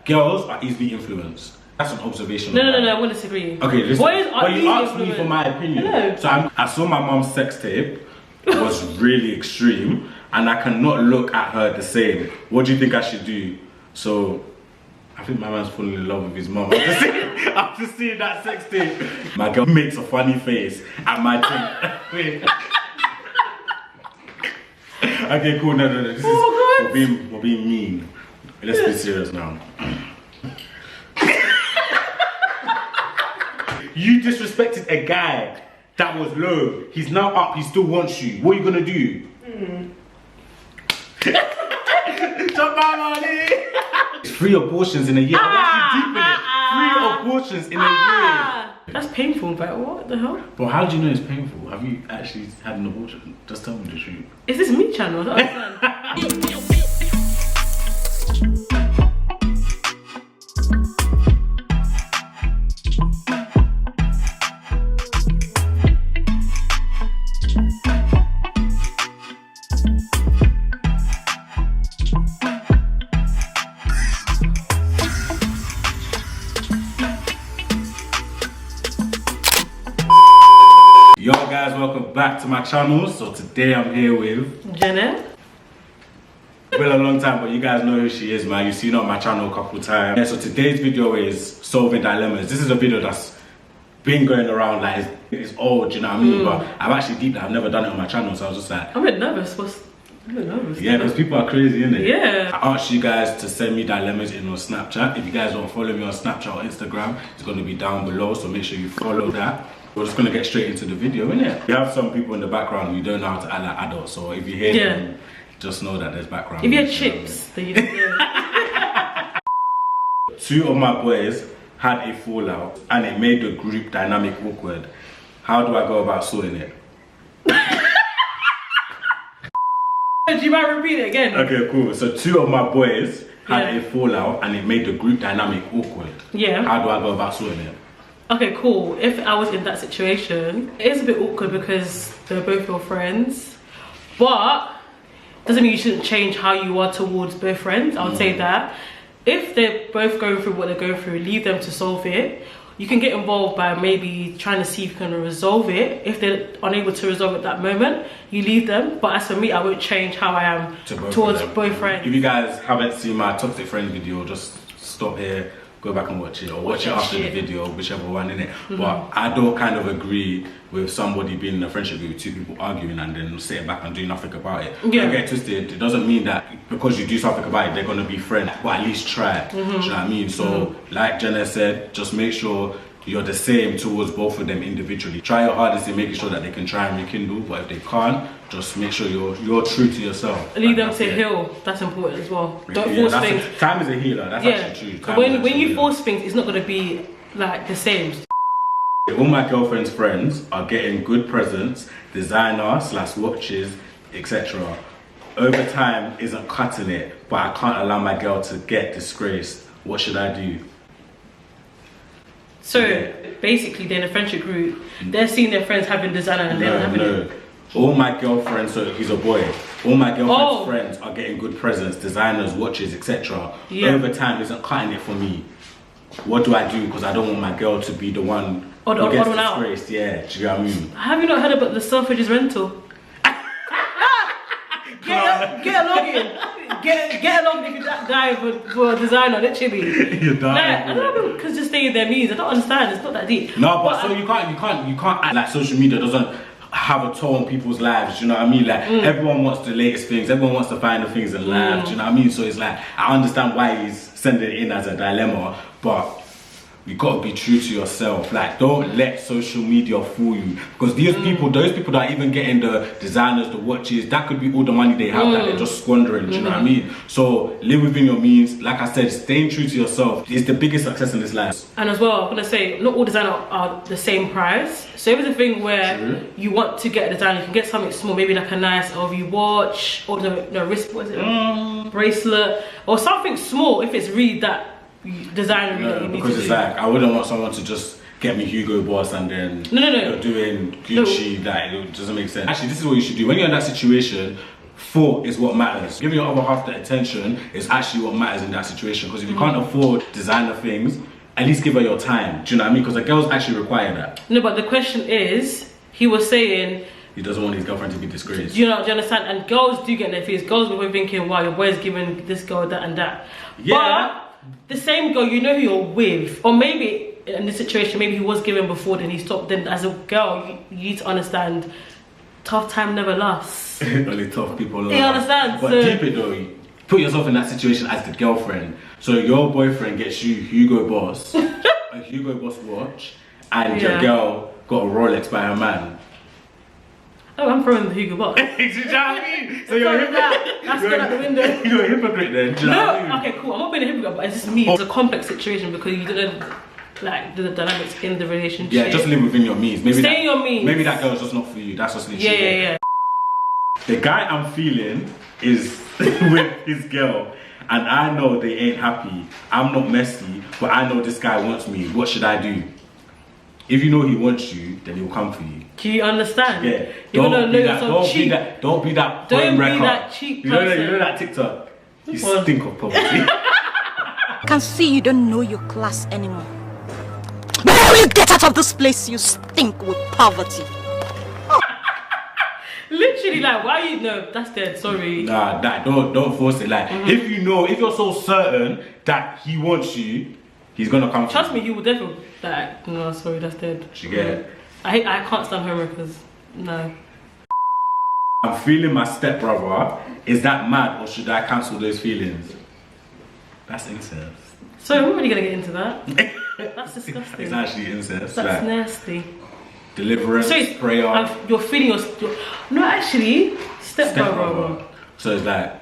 girls are easily influenced. That's an observation. No, I want to disagree. Okay, listen. Boys are But you easily asked me influenced. for my opinion. Hello. So I saw my mom's sex tape. It was really extreme, and I cannot look at her the same. What do you think I should do? So I think my man's falling in love with his mom. After seeing that sex tape, my girl makes a funny face at my thing. Okay, cool. No. This is we're being mean. Let's be serious now. You disrespected a guy that was low. He's now up. He still wants you. What are you gonna do? Jump out, money. 3 abortions in a year. I'm actually deep in it. 3 abortions in a year. That's painful, but what the hell? But how do you know it's painful? Have you actually had an abortion? Just tell me the truth. Is this me channel? I don't understand. Yo guys, welcome back to my channel. So today I'm here with Jenna. Been a long time, but you guys know who she is, man. You've seen her on my channel a couple times. Yeah, so today's video is solving dilemmas. This is a video that's been going around, like it's old, you know what I mean? But I've actually deep that I've never done it on my channel, so I was just like, I'm a bit nervous. I'm a bit nervous. yeah, because people are crazy, innit? Yeah. I asked you guys to send me dilemmas in on Snapchat. If you guys want to follow me on Snapchat or Instagram, it's going to be down below, so make sure you follow that. We're just going to get straight into the video, innit? We have some people in the background who don't know how to act like adults, so if you hear them, just know that there's background. If you had chips, then you didn't. 2 of my boys had a fallout and it made the group dynamic awkward. How do I go about sorting it? Do you mind repeat it again? Okay, cool. So 2 of my boys had a fallout and it made the group dynamic awkward. Yeah. How do I go about sorting it? Okay, cool. If I was in that situation, it is a bit awkward because they're both your friends, but doesn't mean you shouldn't change how you are towards both friends. I would say that if they're both going through what they're going through, leave them to solve it. You can get involved by maybe trying to see if you can resolve it. If they're unable to resolve it at that moment, you leave them. But as for me, I won't change how I am towards both friends. If you guys haven't seen my toxic friend video, just stop here, go back and watch it, or watch it after the video, whichever one, innit? But I don't kind of agree with somebody being in a friendship with 2 people arguing and then sitting back and doing nothing about it. Don't get twisted. It doesn't mean that because you do something about it, they're gonna be friends. But at least try. Do you know what I mean? So, like Jenna said, just make sure you're the same towards both of them individually. Try your hardest in making sure that they can try and rekindle, but if they can't, just make sure you're true to yourself. Leave them to heal. That's important as well. Don't force things. Time is a healer. That's actually true. When you force things, it's not going to be like the same. All my girlfriend's friends are getting good presents, designer / watches, etc. Over time isn't cutting it, but I can't allow my girl to get disgraced. What should I do? So basically, they're in a friendship group. They're seeing their friends having designer and they're not having it. All my girlfriends, so he's a boy. All my girlfriend's friends are getting good presents, designers, watches, etc. Over time isn't cutting it for me. What do I do? Because I don't want my girl to be the one who gets disgraced. Yeah, do you know what I mean? Have you not heard about the Selfridges rental? Get a login. Get a login if you die for a designer, literally. You're dying. Like, I don't know, because just stay in their means. I don't understand. It's not that deep. No, but so you can't act like social media doesn't have a toll on people's lives. Do you know what I mean? Like everyone wants the latest things. Everyone wants to find the things in life. Do you know what I mean? So it's like I understand why he's sending it in as a dilemma, but you gotta be true to yourself. Like, don't let social media fool you. Because those people that are even getting the designers, the watches, that could be all the money they have that they're just squandering. Do you know what I mean? So live within your means. Like I said, staying true to yourself is the biggest success in this life. And as well, I'm gonna say, not all designers are the same price. So if it's a thing where you want to get a designer, you can get something small, maybe like a nice LV watch or no wrist, what is it? Bracelet or something small. If it's really that designer that you need because to it's do. like I wouldn't want someone to just get me Hugo Boss and then you're doing Gucci. That it doesn't make sense. Actually, this is what you should do when you're in that situation. thought is what matters. Giving your other half the attention is actually what matters in that situation. Because if you can't afford designer things, at least give her your time. Do you know what I mean? Because the girls actually require that. No, but the question is, he was saying he doesn't want his girlfriend to be disgraced. Do you understand? And girls do get their feelings. Girls will be thinking, wow, your boy's giving this girl that and that. Yeah. But the same girl, you know who you're with. Or maybe in this situation, maybe he was giving before, then he stopped. Then as a girl, you need to understand, tough time never lasts. Only tough people last. You understand? But deep it though, put yourself in that situation as the girlfriend. So your boyfriend gets you Hugo Boss, a Hugo Boss watch, and your girl got a Rolex by her man. Oh, I'm throwing the Hugo Boss. Do you know what I mean? So you're a hypocrite. That's good out the window. You're a hypocrite then. Do you know what I mean? Okay, cool. I'm not being a hypocrite, but it's just me. It's a complex situation because you didn't like the dynamics in the relationship. Yeah, just live within your means. Maybe stay in your means. Maybe that girl's just not for you. That's just literally yeah. The guy I'm feeling is with his girl, and I know they ain't happy. I'm not messy, but I know this guy wants me. What should I do? If you know he wants you, then he'll come for you. Can you understand? Yeah. Don't be that cheap You know that TikTok? You stink of poverty. I can see you don't know your class anymore. When you get out of this place, you stink with poverty. Literally, like, why you no? That's dead. Sorry. Nah, don't force it. Like, if you're so certain that he wants you, he's gonna come. Trust me, he will definitely. Like, no, sorry, that's dead. You get it? I can't stand homeworkers. No. I'm feeling my stepbrother. Is that mad, or should I cancel those feelings? That's incest. So we're really gonna get into that. That's disgusting. It's actually incest. That's nasty. Deliverance, prayer. You're feeling your no, actually, stepbrother. So it's like,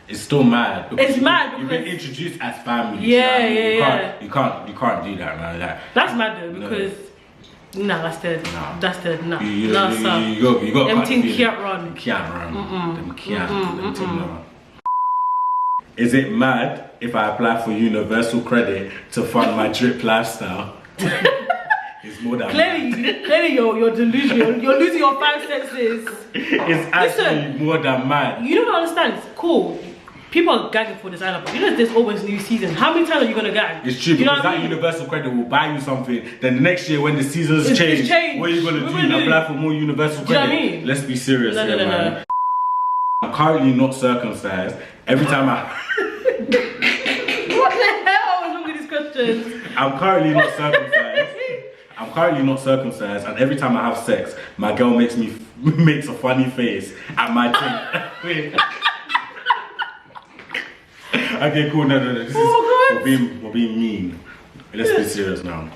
it's still mad. It's mad because you've been introduced as family. Yeah, You can't do that, man. That's mad though because. Nah, that's dead. Nah. That's dead. Nah. You got them things can't run. Can't run. Them can't. Is it mad if I apply for universal credit to fund my drip lifestyle? It's more than clearly you're delusional. You're losing your 5 senses. It's actually more than mad. You don't understand. It's cool. People are gagging for designer, but you know there's always new season. How many times are you gonna gag? It's true, because that universal credit will buy you something. Then the next year when the seasons change, what are you gonna do? Apply for more universal credit? Do you know what I mean? Let's be serious no, man. I'm currently not circumcised. Every time I what the hell is wrong with these questions? I'm currently not circumcised. And every time I have sex, my girl makes a funny face at my thing. Okay, cool. No. This we're being mean. Let's be serious now.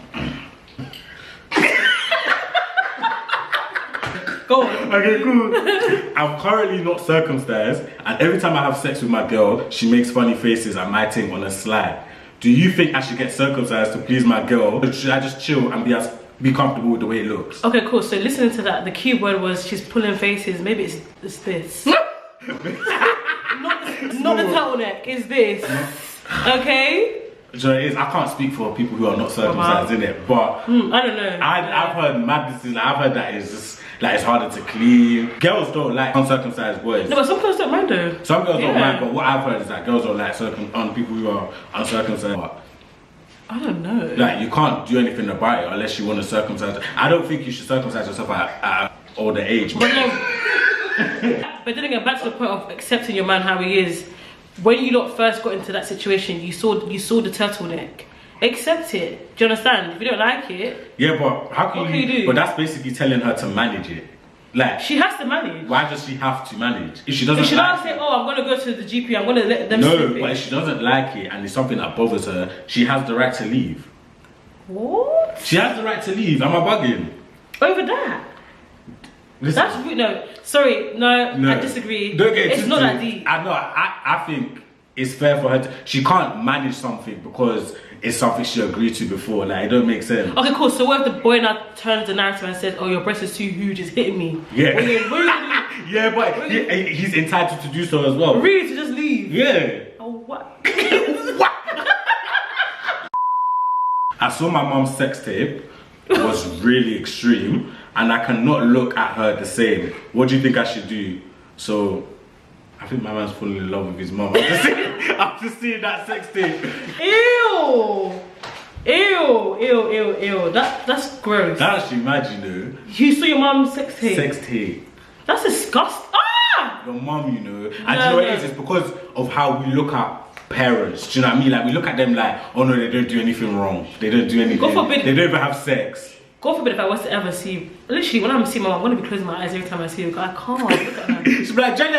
Go on. Okay, cool. I'm currently not circumcised, and every time I have sex with my girl, she makes funny faces at my thing on a slide. Do you think I should get circumcised to please my girl, or should I just chill and be comfortable with the way it looks? Okay, cool. So listening to that, the key word was she's pulling faces. Maybe it's this. Not the turtleneck, it's this. Okay? Do you know what it is? I can't speak for people who are not circumcised in it, but I don't know. I've heard madnesses. I've heard that it's just like it's harder to clean. Girls don't like uncircumcised boys. No, but some girls don't mind though. Some girls don't mind, but what I've heard is that girls don't like people who are uncircumcised. I don't know. Like you can't do anything about it unless you want to circumcise. I don't think you should circumcise yourself at an older age. But no. But then again, back to the point of accepting your man how he is. When you lot first got into that situation, you saw the turtleneck. Accept it. Do you understand? If you don't like it, yeah, but how can you do? But that's basically telling her to manage it. Like she has to manage. Why does she have to manage? If she doesn't, she doesn't say, "Oh, I'm gonna go to the GP. I'm gonna let them." No, but if she doesn't like it and it's something that bothers her, she has the right to leave. What? She has the right to leave. Am I bugging? Over that? Listen. No. Sorry, no. I disagree. Don't get it's not that deep. I think it's fair for her to, she can't manage something because it's something she agreed to before. Like, it don't make sense. Okay, cool. So what if the boy now turns the narrative and says, "Oh, your breast is too huge, it's hitting me"? Yeah. Yeah, but he's entitled to do so as well. Really, to just leave? Yeah. Oh, what? What? I saw my mum's sex tape. It was really extreme. and I cannot look at her the same. What do you think I should do? So, I think my man's falling in love with his mum. I'm just seeing that sex tape. Ew! Ew. That's gross. That's actually mad, you know. You saw your mum's sex tape? Sex tape. That's disgusting. Ah! Your mum, you know. And do you know what it is? It's because of how we look at parents. Do you know what I mean? Like, we look at them like, oh no, they don't do anything wrong. They don't do anything. God forbid. They don't even have sex. God forbid if I was to ever see, literally when I'm seeing my mum, I'm going to be closing my eyes every time I see her. I can't look at her. She'll be like, Jenna.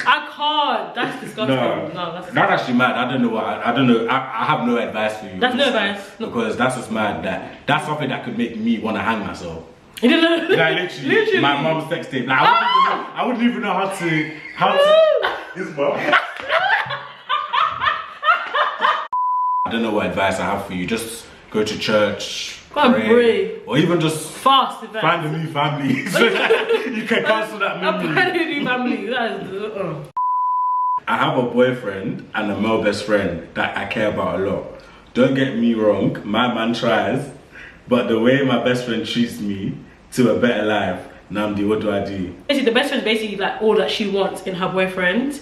I can't. That's disgusting. No, that's that's actually mad. I don't know. I have no advice for you. That's no advice. Because that's what's mad. That's something that could make me want to hang myself. You didn't know? Like literally, my mum's sex tape. Like, I wouldn't even know how to. His mum. I don't know what advice I have for you. Just go to church, pray, or even just fast. Find a new family so that you can cancel that memory. Find a new family. That is. I have a boyfriend and a male best friend that I care about a lot. Don't get me wrong, my man tries, but the way my best friend treats me to a better life, Nnamdi, what do I do? Basically, the best friend is basically like all that she wants in her boyfriend.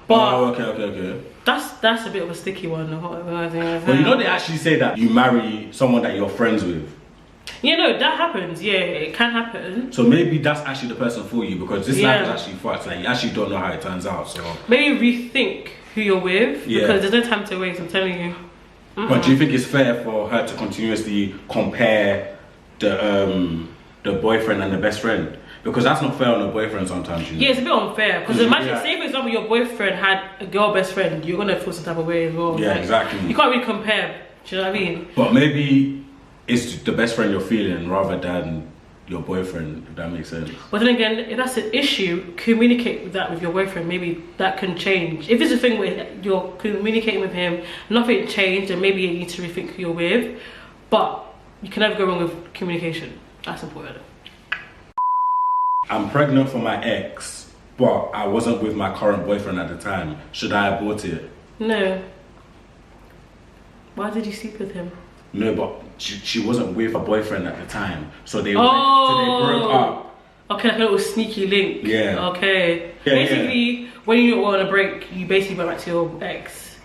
But okay. That's a bit of a sticky one. But you know they actually say that you marry someone that you're friends with. You know, that happens. Yeah, it can happen. So maybe that's actually the person for you, because this life is actually fucked. Like, you actually don't know how it turns out. So maybe rethink who you're with, because there's no time to waste, I'm telling you. But do you think it's fair for her to continuously compare the boyfriend and the best friend? Because that's not fair on a boyfriend sometimes, you know? Yeah, it's a bit unfair. Because imagine, say for example, your boyfriend had a girl best friend, you're gonna feel some type of way as well. Yeah, like, exactly. You can't really compare. Do you know what I mean? But maybe it's the best friend you're feeling rather than your boyfriend, if that makes sense. But then again, if that's an issue, communicate that with your boyfriend. Maybe that can change. If it's a thing where you're communicating with him, nothing changed, then maybe you need to rethink who you're with. But you can never go wrong with communication. That's important. I'm pregnant for my ex, but I wasn't with my current boyfriend at the time. Should I abort it? No. Why did you sleep with him? No, but she wasn't with a boyfriend at the time, so they broke up. Okay, like a little sneaky link. Yeah. Okay. Yeah, basically, when you were on a break, you basically went back to your ex.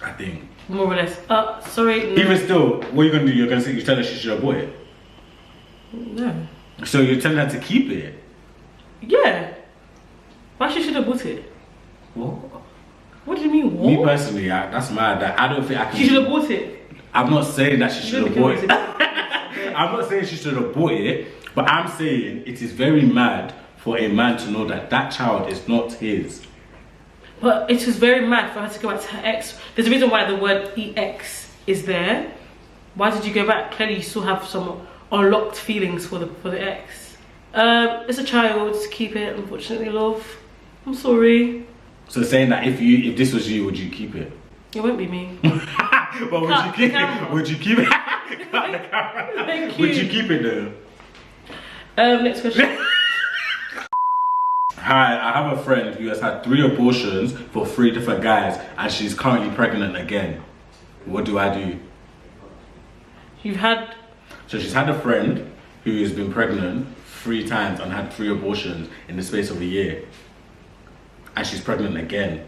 I think. More or less. Sorry. No. Even still, what are you gonna do? You're gonna say you tell her she should abort it? No. So you're telling her to keep it? Yeah. Why she should abort it? What? What do you mean? What? Me personally, that's mad. I don't think I can. She should abort it. I'm not saying that she should abort it. I'm not saying she should abort it, but I'm saying it is very mad for a man to know that that child is not his. But it was very mad for her to go back to her ex. There's a reason why the word EX is there. Why did you go back? Clearly you still have some unlocked feelings for the ex. It's a child, keep it, unfortunately, love. I'm sorry. So saying that if this was you, would you keep it? It won't be me. But would you keep it? Would you keep it? Thank you. Would you keep it though? Next question. Hi, I have a friend who has had 3 abortions for 3 different guys, and she's currently pregnant again. What do I do? So she's had a friend who has been pregnant 3 times and had 3 abortions in the space of a year, and she's pregnant again.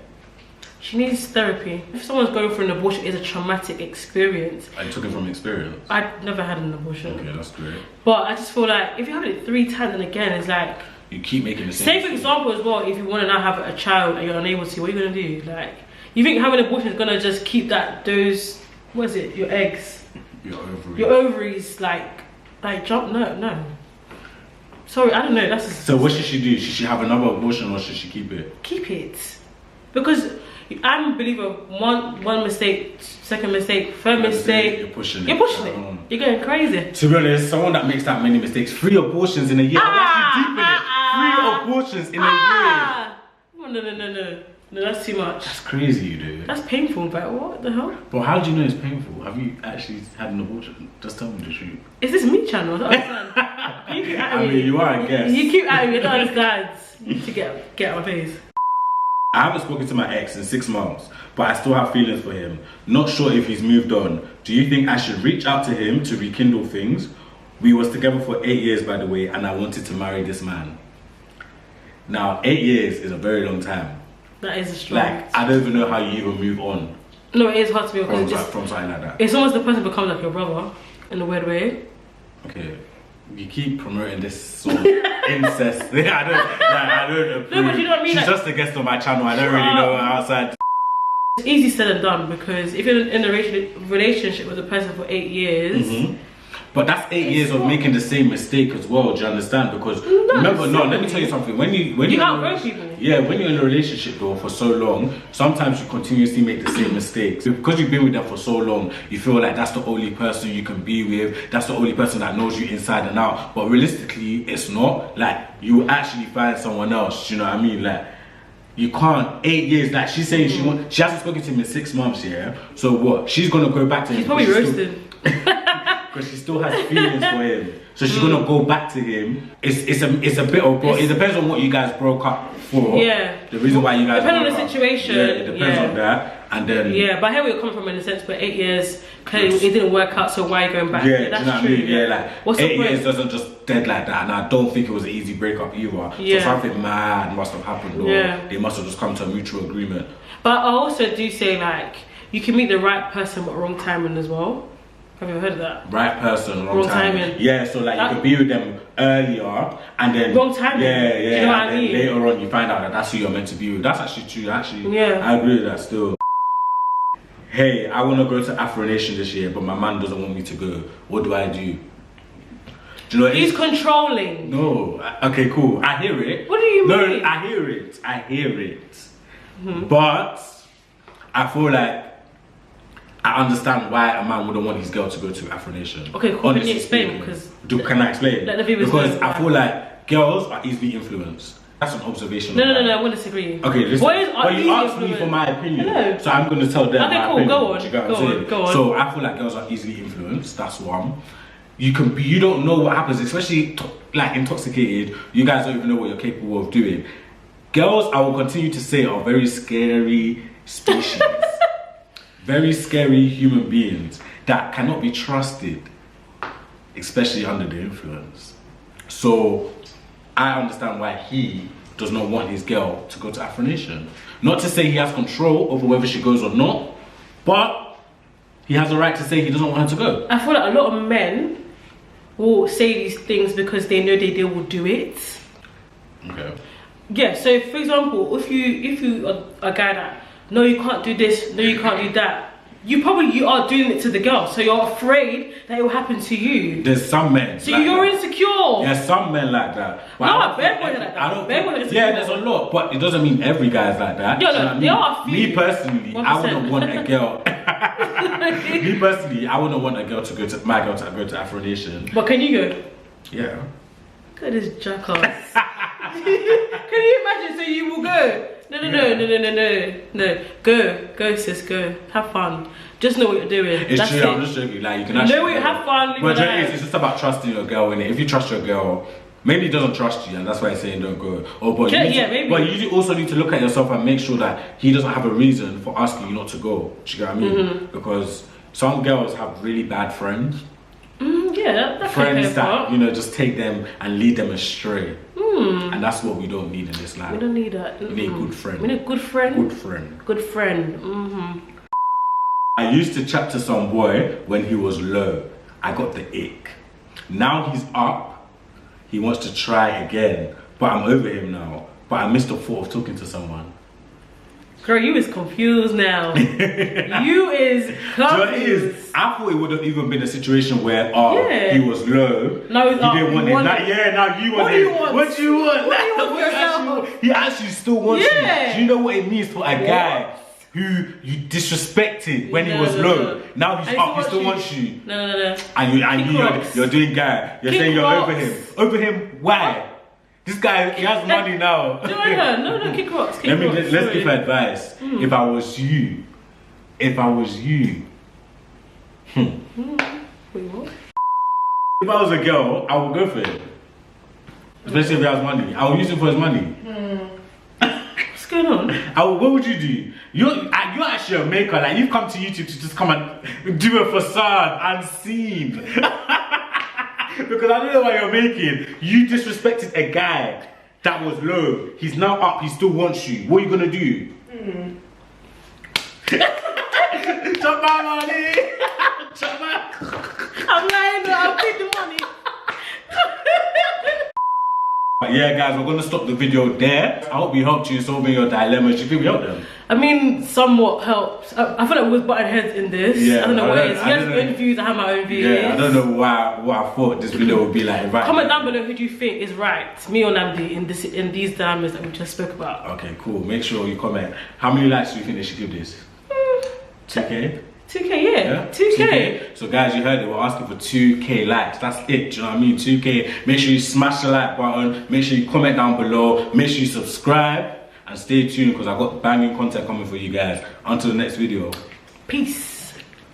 She needs therapy. If someone's going through an abortion, it's a traumatic experience. I took it from experience. I've never had an abortion. Okay, that's great. But I just feel like if you have it 3 times and again, it's like you keep making the same. Say for example as well, if you want to now have a child and you're unable to, what are you gonna do? Like, you think having an abortion is gonna just keep what is it? Your eggs. Your ovaries like jump? No. Sorry, I don't know. So what should she do? Should she have another abortion or should she keep it? Keep it, because I'm a believer. One mistake, second mistake, third mistake. You're pushing it. You're going crazy. To be honest, someone that makes that many mistakes, 3 abortions in a year. I'm actually deep in it. 3 abortions in a year. No, that's too much. That's crazy, dude. That's painful, but what the hell? But how do you know it's painful? Have you actually had an abortion? Just tell me the truth. Is this me channel? I don't understand. You keep at me. I mean, you are, I guess. You keep at me. I don't understand. You need to get out of my face. I haven't spoken to my ex in 6 months, but I still have feelings for him. Not sure if he's moved on. Do you think I should reach out to him to rekindle things? We was together for 8 years, by the way, and I wanted to marry this man. Now, 8 years is a very long time. That is a strong. Like, I don't even know how you even move on. No, it is hard to be from, from something like that. It's almost the person becomes like your brother in a weird way. Okay, you keep promoting this sort of incest. I don't approve. No, but you know what I mean. She's just a guest on my channel. I don't really know her outside. It's easy said and done because if you're in a relationship with a person for 8 years. But that's 8 years of making the same mistake as well. Do you understand? Because remember, let me tell you something. When you outgrow people. Yeah, when you're in a relationship though for so long, sometimes you continuously make the same mistakes. Because you've been with them for so long, you feel like that's the only person you can be with. That's the only person that knows you inside and out. But realistically, it's not. Like, you actually find someone else. Do you know what I mean? Like, you can't. 8 years. Like, she's saying she hasn't spoken to him in 6 months. Yeah. So what? She's gonna go back to him. She's probably roasted. Because she still has feelings for him, so she's gonna go back to him. It's a bit of both. It depends on what you guys broke up for. Yeah. The reason why you guys depending broke on the situation. Yeah, it depends on that, and then. Yeah, but I hear where you're coming from in a sense. But 8 years, clearly it didn't work out. So why are you going back? Yeah, that's do you know true. what I mean? Yeah, like what's 8 years doesn't just dead like that, and I don't think it was an easy breakup either. Yeah. So something mad must have happened, or they must have just come to a mutual agreement. But I also do say, like, you can meet the right person but wrong timing as well. Have you ever heard of that? Right person, wrong timing. Yeah, so like you could be with them earlier and then wrong timing. Yeah, you know what I mean? Later on you find out that that's who you're meant to be with. That's actually true. Actually, yeah, I agree with that still. Hey, I want to go to Afro Nation this year, but my man doesn't want me to go. What do I do? Do you know what he's controlling. No. Okay, cool. I hear it. What do you mean? No, I hear it. I hear it. But I feel like I understand why a man wouldn't want his girl to go to Afro Nation. Okay, cool. Can you explain? Can I explain? Let the viewers because know. I feel like girls are easily influenced. That's an observation. No, I'm going to disagree. Okay, listen. Boys are you asked me for my opinion. Hello. So I'm going to tell them my opinion. Go on. Go on. So I feel like girls are easily influenced. That's one. You don't know what happens, especially like intoxicated. You guys don't even know what you're capable of doing. Girls, I will continue to say, are very scary species. Very scary human beings that cannot be trusted, especially under the influence. So I understand why he does not want his girl to go to Afro Nation. Not to say he has control over whether she goes or not, but he has a right to say he doesn't want her to go. I feel like a lot of men will say these things because they know they will do it. Okay. Yeah, so for example, if you are a guy that, no, you can't do this, no, you can't do that, you are doing it to the girl, so you're afraid that it will happen to you. There's some men. So like you're insecure. There's some men like that. No, bare boys like that. Yeah, there's a lot, but it doesn't mean every guy's like that. Yeah, no, there are a few. Me personally, 1%. I wouldn't want a girl. Me personally, I wouldn't want a girl to go to Afro Nation. But can you go? Yeah. Look at this jackass. Can you imagine? So you will go? No. Go, sis, go. Have fun. Just know what you're doing. It's true. I'm just joking. Like you can actually know what you have fun. But it's just about trusting your girl. Innit? If you trust your girl, maybe he doesn't trust you, and that's why he's saying don't go. But you also need to look at yourself and make sure that he doesn't have a reason for asking you not to go. Do you get what I mean? Because some girls have really bad friends. That's friends that just take them and lead them astray. And that's what we don't need in this life. We don't need that. We need a good friend. We need a good friend. Good friend. I used to chat to some boy when he was low. I got the ick. Now he's up. He wants to try again. But I'm over him now. But I missed the thought of talking to someone. Girl, you is confused now. You is confused. I thought it would have even been a situation where he was low. No, he didn't want it. Now you want it. What do you want? What do you want yourself? He actually still wants you. Do you know what it means for a guy who you disrespected when he was low? Now he's up, he still wants you. No. And you're doing guy. You're saying you're over him. Over him? Why? This guy, he has money now. No, kick rocks. Let's give advice. If I was you. Wait, what? If I was a girl, I would go for it. Especially if he has money. I would use it for his money. What's going on? What would you do? You're actually a maker. Like, you've come to YouTube to just come and do a facade unseen. Because I don't know what you're making. You disrespected a guy that was low. He's now up. He still wants you. What are you gonna do? Chop my money. Chop my. I'm lying. I'll pay the money. But yeah, guys, we're gonna stop the video there. I hope we helped you in solving your dilemmas. Do you think we helped them? I mean, somewhat helped. I feel like we was butting heads in this. Yeah, I don't know what it is. You have know. your own views, I have my own views. Yeah, I don't know what I thought this video would be like. Right. Comment down below who do you think is right, me or Nnamdi, in these dilemmas that we just spoke about. Okay, cool. Make sure you comment. How many likes do you think they should give this? 2K? 2K, yeah. 2K. So guys, you heard it. We're asking for 2K likes. That's it. Do you know what I mean? 2K. Make sure you smash the like button. Make sure you comment down below. Make sure you subscribe. And stay tuned because I've got banging content coming for you guys. Until the next video. Peace.